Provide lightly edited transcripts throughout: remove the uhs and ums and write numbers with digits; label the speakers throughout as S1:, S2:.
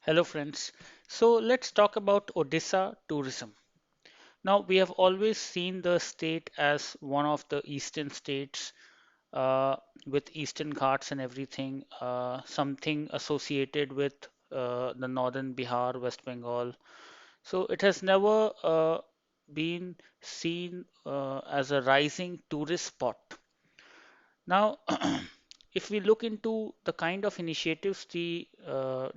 S1: Hello, friends. So let's talk about Odisha tourism. Now, we have always seen the state as one of the eastern states uh, with eastern ghats and everything, something associated with the northern Bihar, West Bengal. So it has never been seen as a rising tourist spot. Now, if we look into the kind of initiatives the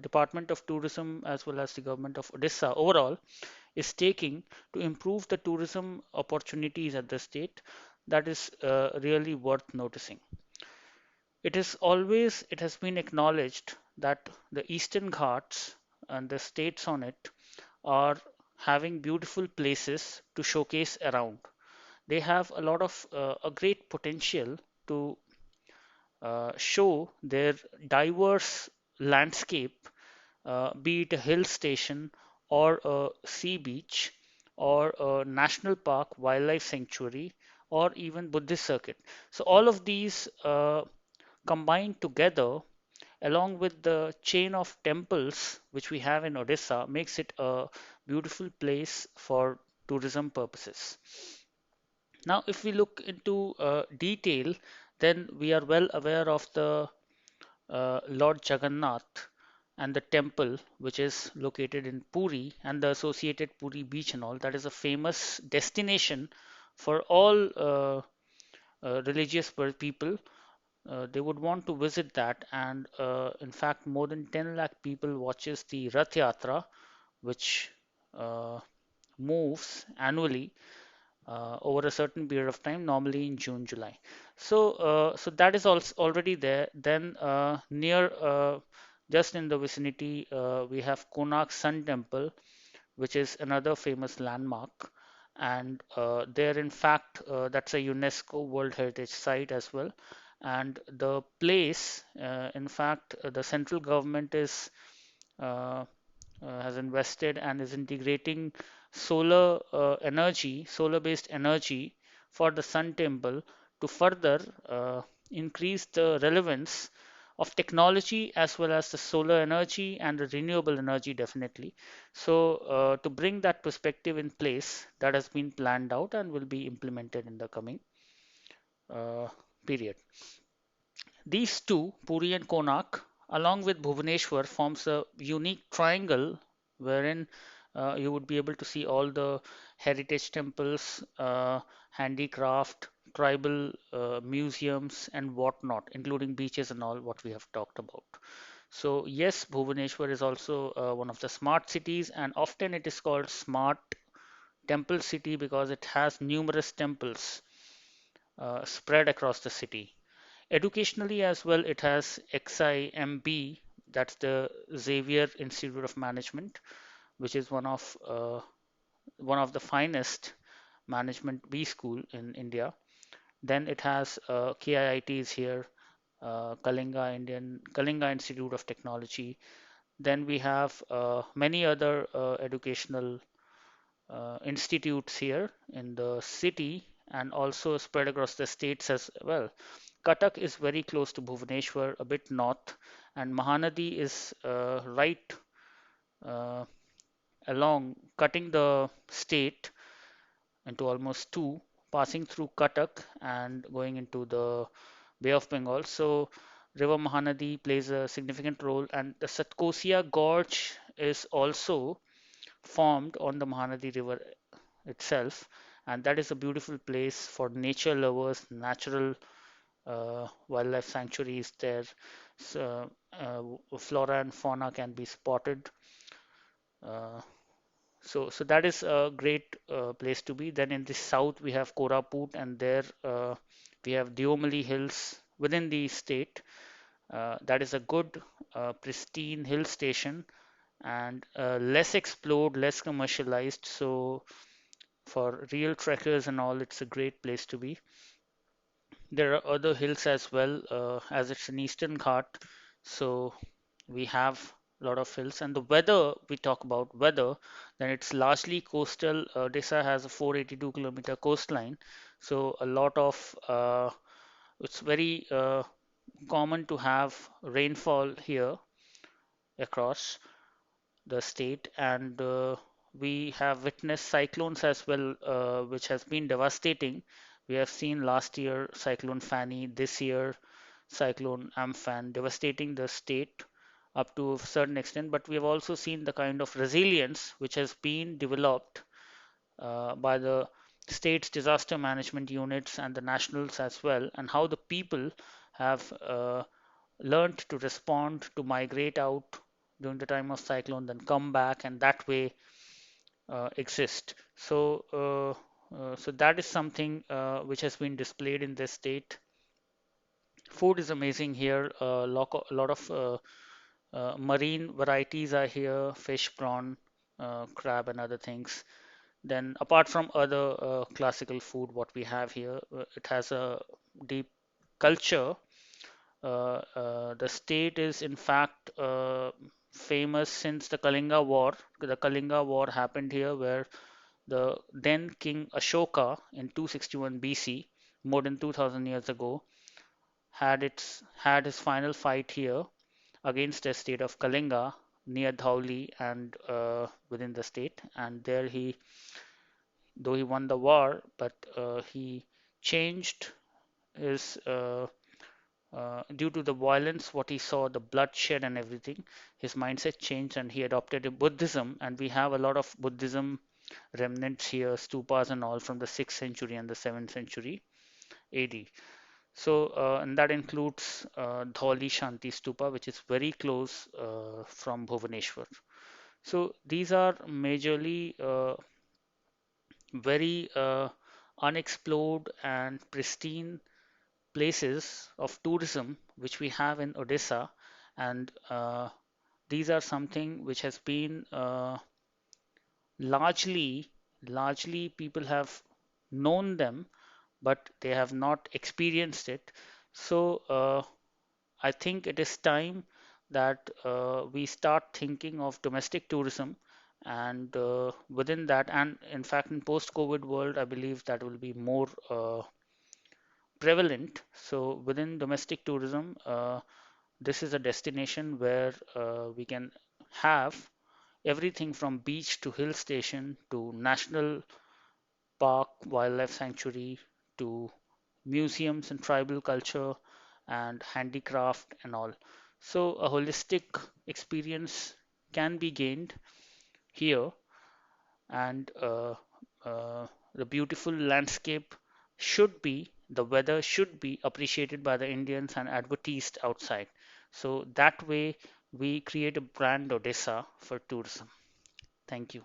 S1: Department of Tourism as well as the government of Odisha overall is taking to improve the tourism opportunities at the state, that is really worth noticing. It has been acknowledged that the Eastern Ghats and the states on it are having beautiful places to showcase around. They have a lot of a great potential to show their diverse landscape, be it a hill station or a sea beach or a national park, wildlife sanctuary, or even Buddhist circuit. So all of these combined together, along with the chain of temples which we have in Odisha, makes it a beautiful place for tourism purposes. Now, if we look into detail, then we are well aware of the Lord Jagannath and the temple, which is located in Puri, and the associated Puri beach and all. That is a famous destination for all religious people. They would want to visit that, and in fact, more than 10 lakh people watches the Rath Yatra, which uh, moves annually over a certain period of time, normally in June, July. So that is also already there. Then just in the vicinity, we have Konark Sun Temple, which is another famous landmark. And there, in fact, that's a UNESCO World Heritage Site as well. And the place, in fact, the central government is uh, has invested and is integrating solar-based energy for the Sun Temple to further increase the relevance of technology as well as the solar energy and the renewable energy definitely. So to bring that perspective in place, that has been planned out and will be implemented in the coming uh, period. These two, Puri and Konark, along with Bhubaneswar, forms a unique triangle wherein you would be able to see all the heritage temples, handicraft, tribal museums, and whatnot, including beaches and all what we have talked about. So yes, Bhubaneswar is also one of the smart cities, and often it is called smart temple city because it has numerous temples spread across the city. Educationally as well, it has XIMB, that's the Xavier Institute of Management, which is one of the finest management B school in India. Then it has KIITs here, Kalinga Institute of Technology. Then we have many other educational institutes here in the city and also spread across the states as well. Cuttack is very close to Bhubaneswar, a bit north, and Mahanadi is right uh, along, cutting the state into almost two, passing through Cuttack and going into the Bay of Bengal. So, River Mahanadi plays a significant role, and the Satkosia Gorge is also formed on the Mahanadi River itself, and that is a beautiful place for nature lovers, natural wildlife sanctuaries there. So, flora and fauna can be spotted. Uh, so that is a great place to be. Then in the south we have Koraput, and there we have Diomali Hills within the state. That is a good, pristine hill station and less explored, less commercialized. So for real trekkers and all, it's a great place to be. There are other hills as well, as it's an eastern ghat, so we have a lot of hills. And the weather, we talk about weather, then it's largely coastal. Odisha has a 482-kilometer coastline, so a lot of it's very common to have rainfall here across. the state, and we have witnessed cyclones as well, which has been devastating. We have seen last year Cyclone Fani, this year Cyclone Amphan, devastating the state up to a certain extent, but we have also seen the kind of resilience which has been developed by the state's disaster management units and the nationals as well, and how the people have learned to respond, to migrate out during the time of cyclone, then come back, and that way exist. So that is something which has been displayed in this state. Food is amazing here. A lot of marine varieties are here: fish, prawn, crab, and other things. Then, apart from other classical food, what we have here, it has a deep culture. The state is, in fact, famous since the Kalinga War. The Kalinga War happened here, where the then King Ashoka in 261 BC, more than 2000 years ago, had his final fight here against the state of Kalinga near Dhauli and within the state. And there he, though he won the war, but he changed his due to the violence, what he saw, the bloodshed and everything, his mindset changed and he adopted Buddhism. And we have a lot of Buddhism remnants here, stupas and all from the 6th century and the 7th century AD. So, and that includes Dhauli Shanti Stupa, which is very close from Bhubaneswar. So, these are majorly very unexplored and pristine places of tourism which we have in Odisha, and these are something which has been largely largely people have known them, but they have not experienced it. So I think it is time that we start thinking of domestic tourism, and within that, and in fact, in post-COVID world, I believe that will be more prevalent. So within domestic tourism, this is a destination where we can have everything from beach to hill station to national park, wildlife sanctuary to museums and tribal culture and handicraft and all. So a holistic experience can be gained here, and the beautiful landscape should be, the weather should be appreciated by the Indians and advertised outside. So that way we create a brand Odisha for tourism. Thank you.